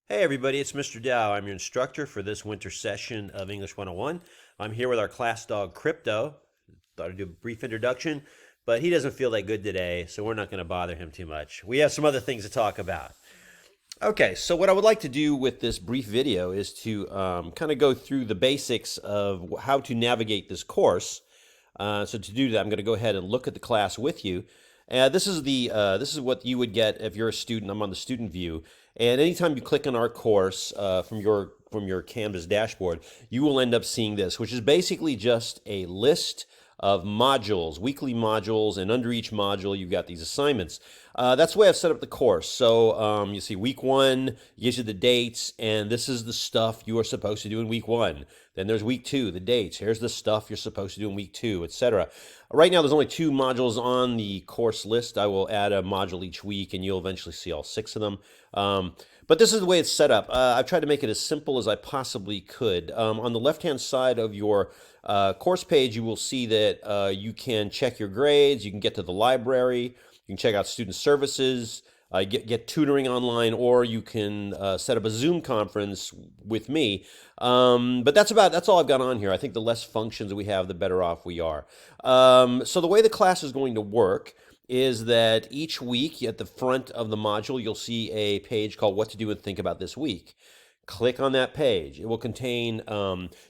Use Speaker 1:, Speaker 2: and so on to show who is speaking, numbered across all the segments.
Speaker 1: Hey everybody, it's Mr. Dow. I'm your instructor for this winter session of English 101. I'm here with our class dog Crypto. Thought I'd do a brief introduction, but he doesn't feel that good today, so we're not going to bother him too much. We have some other things to talk about. Okay, so what I would like to do with this brief video is to kind of go through the basics of how to navigate this course. So to do that, I'm going to go ahead and look at the class with you. This is what you would get if you're a student. I'm on the student view, and anytime you click on our course from your Canvas dashboard, you will end up seeing this, which is basically just a list of modules, weekly modules, and under each module you've got these assignments. That's the way I've set up the course. So you see week one gives you the dates, and this is the stuff you are supposed to do in week one. Then there's week two, the dates. Here's the stuff you're supposed to do in week two, etc. Right now there's only 2 modules on the course list. I will add a module each week, and you'll eventually see all 6 of them. But this is the way it's set up. I've tried to make it as simple as I possibly could. On the left-hand side of your course page, you will see that you can check your grades, you can get to the library, you can check out student services, get tutoring online, or you can set up a Zoom conference with me. But that's all I've got on here. I think the less functions we have, the better off we are. So the way the class is going to work is that each week at the front of the module, you'll see a page called What to Do and Think About This Week. Click on that page. It will contain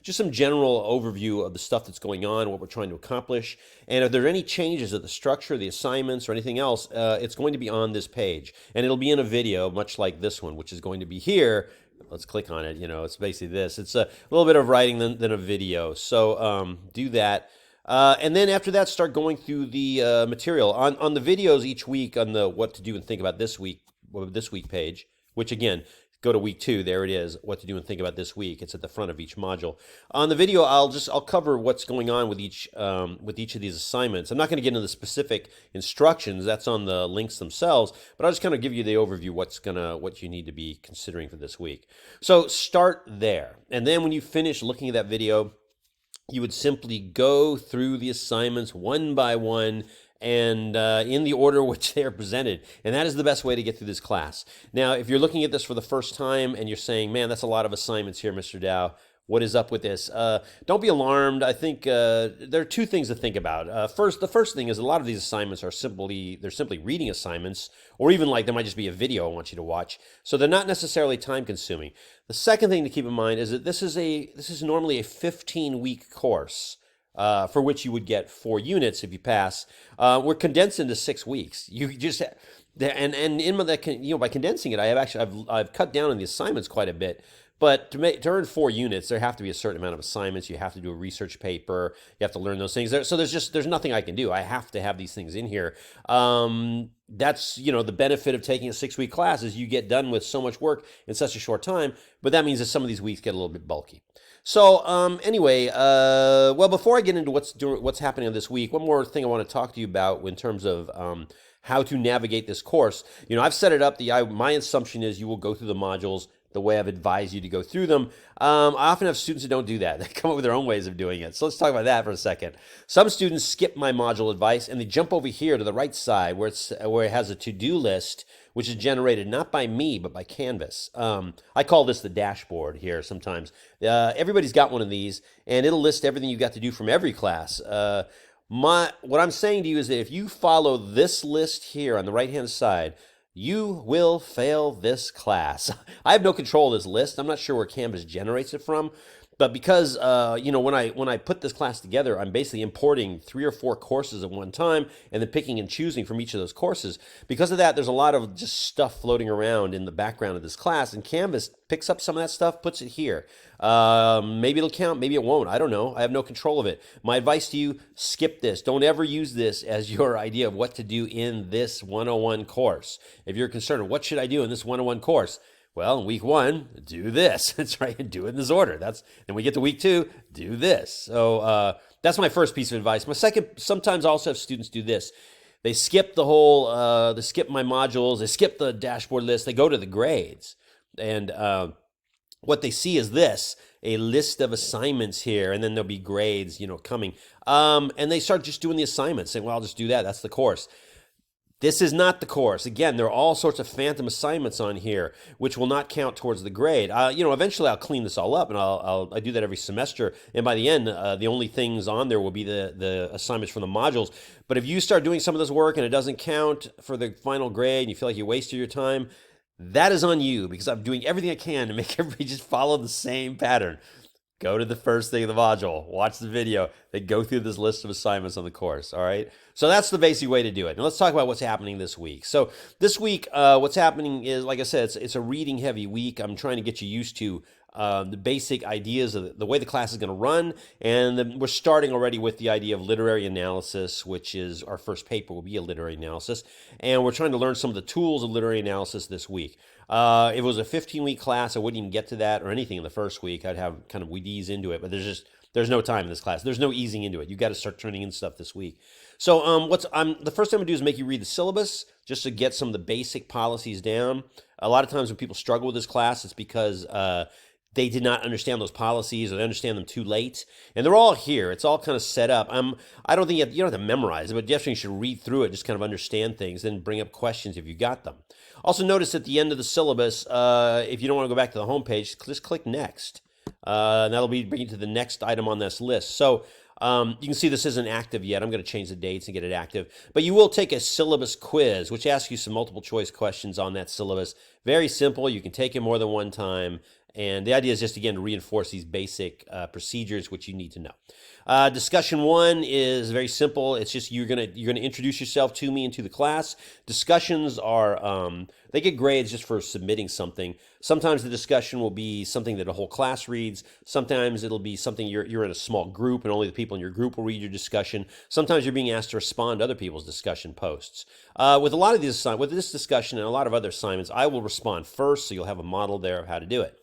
Speaker 1: just some general overview of the stuff that's going on, what we're trying to accomplish. And if there are any changes of the structure, the assignments, or anything else, it's going to be on this page. And it'll be in a video, much like this one, which is going to be here. Let's click on it. It's basically this. It's a little bit of writing than a video. So do that. And then after that, start going through the material. On the videos each week on the What to Do and Think About This Week page, which again, go to week 2. There it is. What to do and think about this week. It's at the front of each module. On the video, I'll cover what's going on with each of these assignments. I'm not going to get into the specific instructions. That's on the links themselves. But I'll just kind of give you the overview what you need to be considering for this week. So start there, and then when you finish looking at that video, you would simply go through the assignments one by one and in the order which they are presented. And that is the best way to get through this class. Now, if you're looking at this for the first time and you're saying, man, that's a lot of assignments here, Mr. Dow, what is up with this? Don't be alarmed. I think there are 2 things to think about. The first thing is a lot of these assignments are simply reading assignments, or even like there might just be a video I want you to watch. So they're not necessarily time consuming. The second thing to keep in mind is that this is normally a 15-week course. For which you would get 4 units if you pass. We're condensed into 6 weeks. You just and in that, by condensing it, I've cut down on the assignments quite a bit. But to earn 4 units, there have to be a certain amount of assignments. You have to do a research paper. You have to learn those things. So there's nothing I can do. I have to have these things in here. That's the benefit of taking a 6-week class is you get done with so much work in such a short time. But that means that some of these weeks get a little bit bulky. So anyway, well, before I get into what's happening this week, one more thing I want to talk to you about in terms of how to navigate this course. I've set it up. My assumption is you will go through the modules the way I've advised you to go through them. I often have students who don't do that. They come up with their own ways of doing it. So let's talk about that for a second. Some students skip my module advice and they jump over here to the right side where it has a to-do list, which is generated not by me, but by Canvas. I call this the dashboard here sometimes. Everybody's got one of these, and it'll list everything you've got to do from every class. What I'm saying to you is that if you follow this list here on the right-hand side, you will fail this class. I have no control of this list. I'm not sure where Canvas generates it from. But because when I put this class together, I'm basically importing 3 or 4 courses at one time and then picking and choosing from each of those courses. Because of that, there's a lot of just stuff floating around in the background of this class, and Canvas picks up some of that stuff, puts it here. Maybe it'll count, maybe it won't. I don't know. I have no control of it. My advice to you, skip this. Don't ever use this as your idea of what to do in this 101 course. If you're concerned, what should I do in this 101 course? Well, in week 1, do this. That's right. Do it in this order. Then we get to week 2, do this. So that's my first piece of advice. My second, sometimes I also have students do this. They skip they skip my modules. They skip the dashboard list. They go to the grades. And what they see is this, a list of assignments here, and then there'll be grades, coming. And they start just doing the assignments, saying, well, I'll just do that. That's the course. This is not the course. Again, there are all sorts of phantom assignments on here, which will not count towards the grade. Eventually I'll clean this all up, and I do that every semester. And by the end, the only things on there will be the assignments from the modules. But if you start doing some of this work and it doesn't count for the final grade, and you feel like you wasted your time, that is on you, because I'm doing everything I can to make everybody just follow the same pattern. Go to the first thing of the module, watch the video, then go through this list of assignments on the course, all right? So that's the basic way to do it. Now let's talk about what's happening this week. So this week, what's happening is, like I said, it's a reading-heavy week. I'm trying to get you used to the basic ideas of the way the class is going to run, and we're starting already with the idea of literary analysis, which is our first paper will be a literary analysis, and we're trying to learn some of the tools of literary analysis this week. If it was a 15-week class, I wouldn't even get to that or anything in the first week. I'd have kind of we'd ease into it, but there's no time in this class. There's no easing into it. You got to start turning in stuff this week. So the first thing I'm gonna do is make you read the syllabus just to get some of the basic policies down. A lot of times when people struggle with this class, it's because they did not understand those policies, or they understand them too late. And they're all here. It's all kind of set up. I don't think you don't have to memorize it, but definitely you should read through it, just kind of understand things, then bring up questions if you got them. Also notice at the end of the syllabus, if you don't want to go back to the homepage, just click next. And that'll bring you to the next item on this list. So you can see this isn't active yet. I'm going to change the dates and get it active. But you will take a syllabus quiz, which asks you some multiple choice questions on that syllabus. Very simple. You can take it more than one time. And the idea is just, again, to reinforce these basic procedures which you need to know. Discussion 1 is very simple. It's just you're gonna introduce yourself to me and to the class. Discussions are they get grades just for submitting something. Sometimes the discussion will be something that a whole class reads. Sometimes it'll be something you're in a small group and only the people in your group will read your discussion. Sometimes you're being asked to respond to other people's discussion posts. With a lot of these with this discussion and a lot of other assignments, I will respond first, so you'll have a model there of how to do it.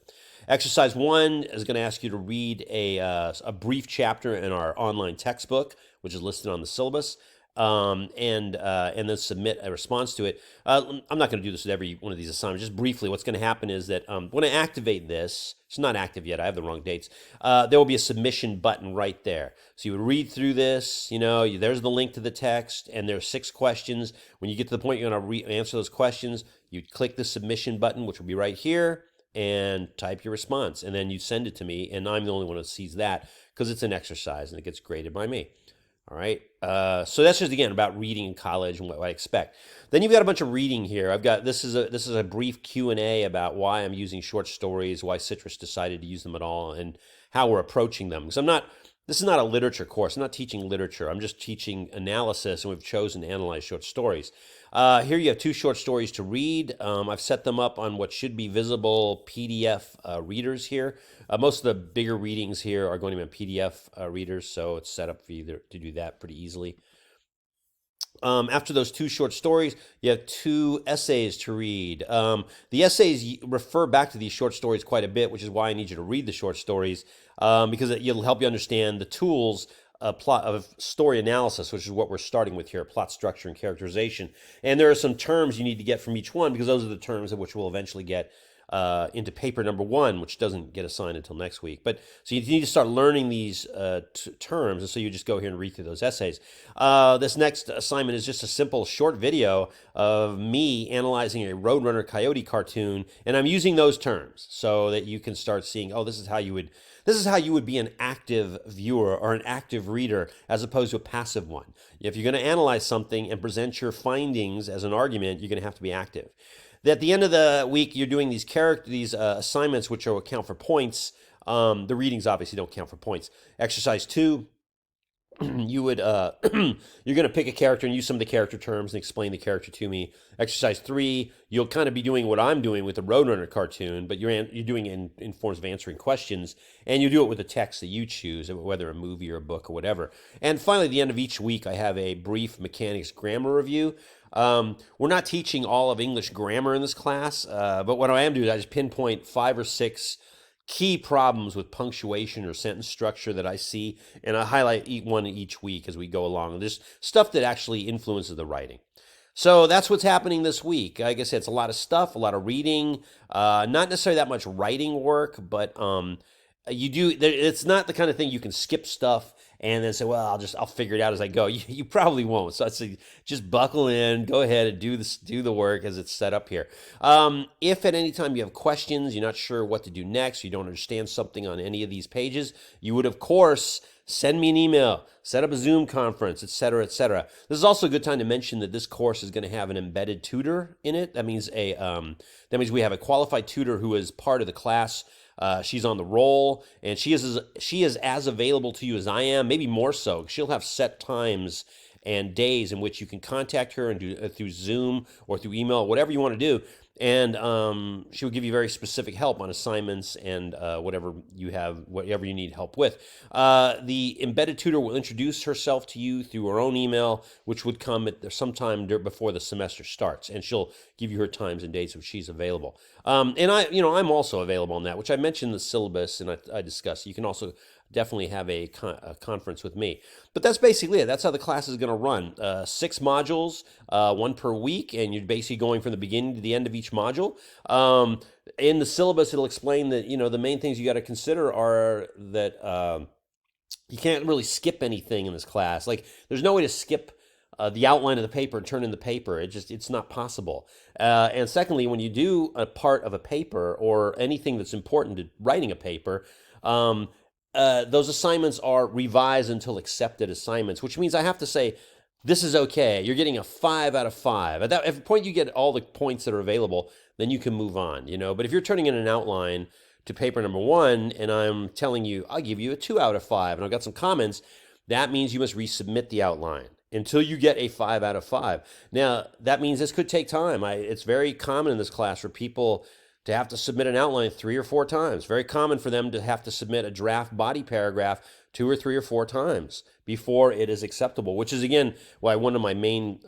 Speaker 1: Exercise 1 is going to ask you to read a brief chapter in our online textbook, which is listed on the syllabus, and then submit a response to it. I'm not going to do this with every one of these assignments. Just briefly, what's going to happen is that when I activate this, it's not active yet, I have the wrong dates, there will be a submission button right there. So you would read through this, there's the link to the text, and there are 6 questions. When you get to the point you're going to answer those questions, you click the submission button, which will be right here, and type your response, and then you send it to me, and I'm the only one who sees that because it's an exercise and it gets graded by me. All right, so that's just, again, about reading in college and what I expect. Then you've got a bunch of reading here. I've got this is a brief Q&A about why I'm using short stories, why Citrus decided to use them at all, and how we're approaching them. Because this is not a literature course. I'm not teaching literature. I'm just teaching analysis, and we've chosen to analyze short stories. Here you have 2 short stories to read. I've set them up on what should be visible PDF readers here. Most of the bigger readings here are going to be on PDF readers, so it's set up for you to do that pretty easily. After those 2 short stories, you have 2 essays to read. The essays refer back to these short stories quite a bit, which is why I need you to read the short stories, because it'll help you understand the tools of story analysis, which is what we're starting with here, plot structure and characterization. And there are some terms you need to get from each one, because those are the terms of which we'll eventually get into paper number 1, which doesn't get assigned until next week. But so you need to start learning these terms, and so you just go here and read through those essays. This next assignment is just a simple short video of me analyzing a Roadrunner Coyote cartoon, and I'm using those terms so that you can start seeing, oh, this is how you would be an active viewer or an active reader as opposed to a passive one. If you're going to analyze something and present your findings as an argument, you're going to have to be active. At the end of the week, you're doing these assignments which will count for points. The readings obviously don't count for points. Exercise 2, you would you're going to pick a character and use some of the character terms and explain the character to me. Exercise 3, you'll kind of be doing what I'm doing with the Roadrunner cartoon, but you're doing it in forms of answering questions, and you do it with the text that you choose, whether a movie or a book or whatever. And finally, at the end of each week, I have a brief mechanics grammar review. We're not teaching all of English grammar in this class, but what I am doing is I just pinpoint 5 or 6 key problems with punctuation or sentence structure that I see, and I highlight one each week as we go along. There's stuff that actually influences the writing. So that's what's happening this week. Like I said, it's a lot of stuff, a lot of reading, not necessarily that much writing work, but you do. It's not the kind of thing you can skip stuff and then say, "Well, I'll figure it out as I go." You probably won't. So I say, just buckle in, go ahead and do the work as it's set up here. If at any time you have questions, you're not sure what to do next, you don't understand something on any of these pages, you would of course send me an email, set up a Zoom conference, etc., etc. This is also a good time to mention that this course is going to have an embedded tutor in it. That means we have a qualified tutor who is part of the class. She's on the roll, and she is as available to you as I am, maybe more so. She'll have set times and days in which you can contact her and do through Zoom or through email, whatever you want to do. And she will give you very specific help on assignments and whatever you need help with. The embedded tutor will introduce herself to you through her own email, which would come at sometime before the semester starts, and she'll give you her times and dates when she's available. And I'm also available on that, which I mentioned in the syllabus and I discussed. You can also definitely have a conference with me. But that's basically it. That's how the class is going to run. 6 modules, 1 per week, and you're basically going from the beginning to the end of each module. In the syllabus, it'll explain that, the main things you got to consider are that you can't really skip anything in this class. Like, there's no way to skip the outline of the paper and turn in the paper. It's not possible. And secondly, when you do a part of a paper or anything that's important to writing a paper, those assignments are revised until accepted assignments, which means I have to say, this is okay. You're getting a 5 out of 5. At the point you get all the points that are available, then you can move on, But if you're turning in an outline to paper number 1, and I'm telling you, I'll give you a 2 out of 5, and I've got some comments, that means you must resubmit the outline until you get a 5 out of 5. Now, that means this could take time. It's very common in this class for people to have to submit an outline 3 or 4 times. Very common for them to have to submit a draft body paragraph 2 or 3 or 4 times before it is acceptable, which is, again, why one of my main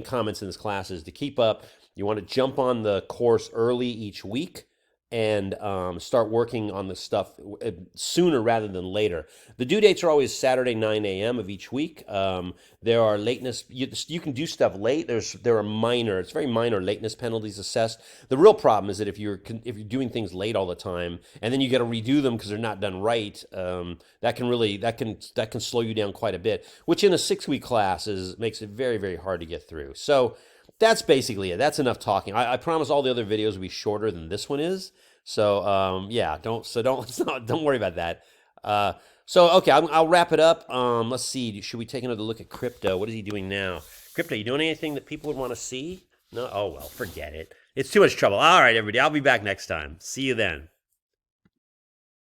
Speaker 1: comments in this class is to keep up. You want to jump on the course early each week and start working on the stuff sooner rather than later. The due dates are always Saturday, 9 a.m. of each week. There are lateness. You can do stuff late. It's very minor lateness penalties assessed. The real problem is that if you're doing things late all the time and then you got to redo them because they're not done right, that can slow you down quite a bit. Which in a 6-week class makes it very, very hard to get through. So that's basically it. That's enough talking. I promise all the other videos will be shorter than this one is. So don't worry about that. Okay, I'll wrap it up. Let's see. Should we take another look at Crypto? What is he doing now? Crypto, you doing anything that people would want to see? No? Oh, well, forget it. It's too much trouble. All right, everybody. I'll be back next time. See you then.